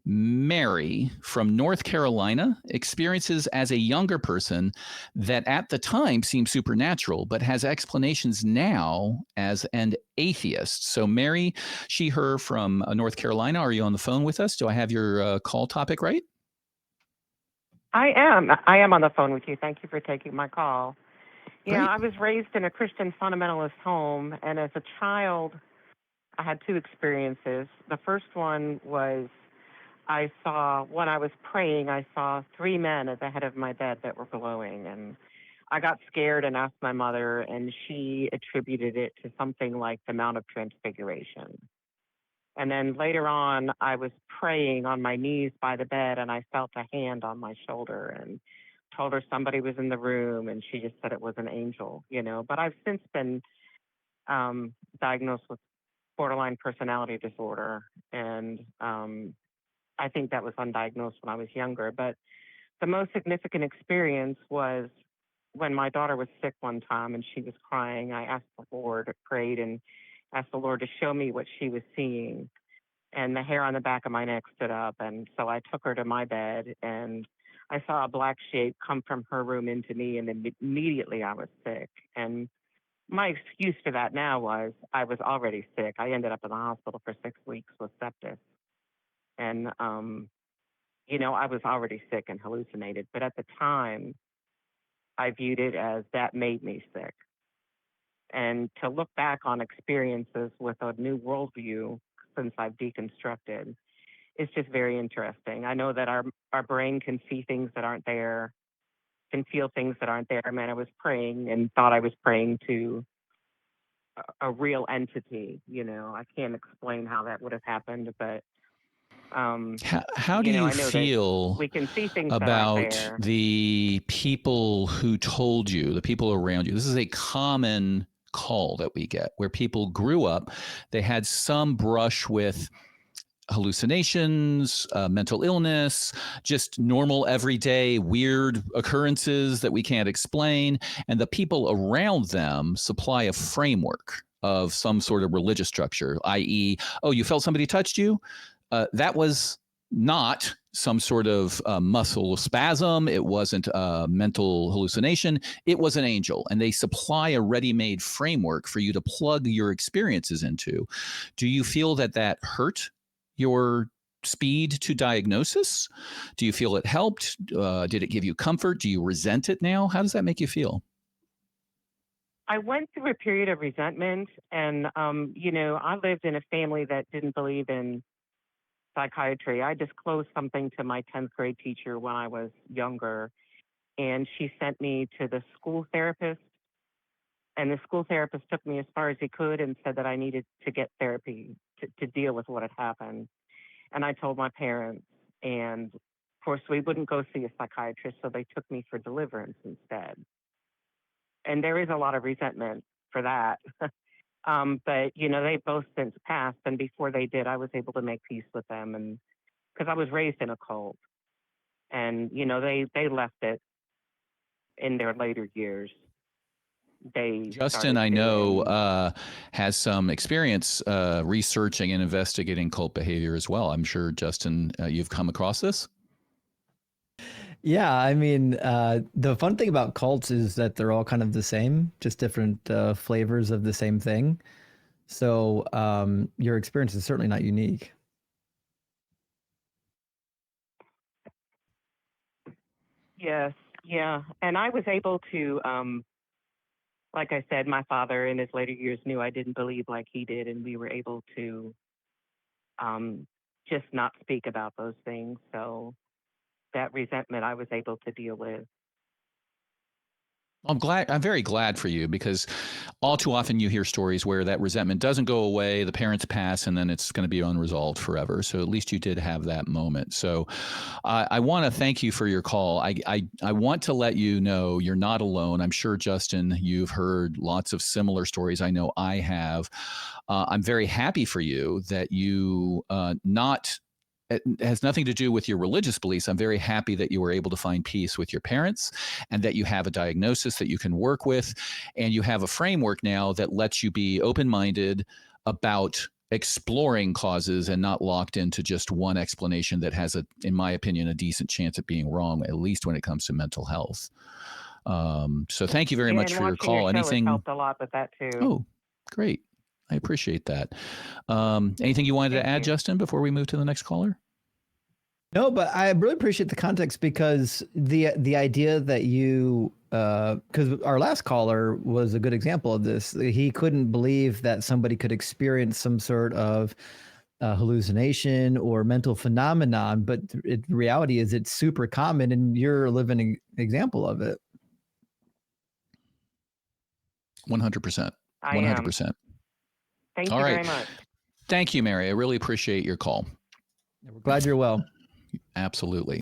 Mary from North Carolina experiences as a younger person that at the time seemed supernatural, but has explanations now as an atheist. So Mary, she, her from North Carolina, are you on the phone with us? Do I have your call topic right? I am on the phone with you. Thank you for taking my call. Great. Yeah, I was raised in a Christian fundamentalist home, and as a child, I had two experiences. The first one was when I was praying, I saw three men at the head of my bed that were glowing, and I got scared and asked my mother, and she attributed it to something like the Mount of Transfiguration. And then later on, I was praying on my knees by the bed, and I felt a hand on my shoulder and told her somebody was in the room, and she just said it was an angel, But I've since been diagnosed with borderline personality disorder, and I think that was undiagnosed when I was younger. But the most significant experience was when my daughter was sick one time and she was crying. I asked the Lord, prayed, and asked the Lord to show me what she was seeing. And the hair on the back of my neck stood up. And so I took her to my bed, and I saw a black shape come from her room into me, and immediately I was sick. And my excuse for that now was I was already sick. I ended up in the hospital for 6 weeks with sepsis. And, I was already sick and hallucinated. But at the time, I viewed it as that made me sick. And to look back on experiences with a new worldview since I've deconstructed, it's just very interesting. I know that our brain can see things that aren't there, can feel things that aren't there. Man, I was praying and thought I was praying to a real entity. I can't explain how that would have happened, but how do you feel we can see things about the people who told you, the people around you? This is a common call that we get where people grew up, they had some brush with hallucinations, mental illness, just normal everyday weird occurrences that we can't explain. And the people around them supply a framework of some sort of religious structure, i.e., oh, you felt somebody touched you? That was not some sort of muscle spasm. It wasn't a mental hallucination. It was an angel. And they supply a ready-made framework for you to plug your experiences into. Do you feel that hurt your speed to diagnosis? Do you feel it helped? Did it give you comfort? Do you resent it now? How does that make you feel? I went through a period of resentment, and, I lived in a family that didn't believe in psychiatry. I disclosed something to my 10th grade teacher when I was younger, and she sent me to the school therapist. And the school therapist took me as far as he could and said that I needed to get therapy to deal with what had happened. And I told my parents, and of course we wouldn't go see a psychiatrist, so they took me for deliverance instead. And there is a lot of resentment for that. But, they both since passed, and before they did, I was able to make peace with them, and because I was raised in a cult, and, they left it in their later years. Justin, I know, has some experience researching and investigating cult behavior as well. I'm sure, Justin, you've come across this. Yeah, I mean, the fun thing about cults is that they're all kind of the same, just different flavors of the same thing. So your experience is certainly not unique. Yes, yeah. And I was able to, like I said, my father in his later years knew I didn't believe like he did, and we were able to just not speak about those things. So that resentment I was able to deal with. I'm very glad for you, because all too often you hear stories where that resentment doesn't go away, the parents pass, and then it's going to be unresolved forever. So at least you did have that moment. So I want to thank you for your call. I want to let you know you're not alone. I'm sure, Justin, you've heard lots of similar stories. I know I have. I'm very happy for you that you it has nothing to do with your religious beliefs. I'm very happy that you were able to find peace with your parents, and that you have a diagnosis that you can work with, and you have a framework now that lets you be open-minded about exploring causes and not locked into just one explanation that has, in my opinion, a decent chance of being wrong, at least when it comes to mental health. So thank you very much for your call. Your show Anything? has helped a lot with that too. Oh, great. I appreciate that. Anything you wanted to add, Justin, before we move to the next caller? No, but I really appreciate the context, because the idea that you, because our last caller was a good example of this. He couldn't believe that somebody could experience some sort of hallucination or mental phenomenon, but the reality is it's super common, and you're a living example of it. 100%. 100%. Thank you very much. Thank you, Mary. I really appreciate your call. We're glad you're well. Absolutely.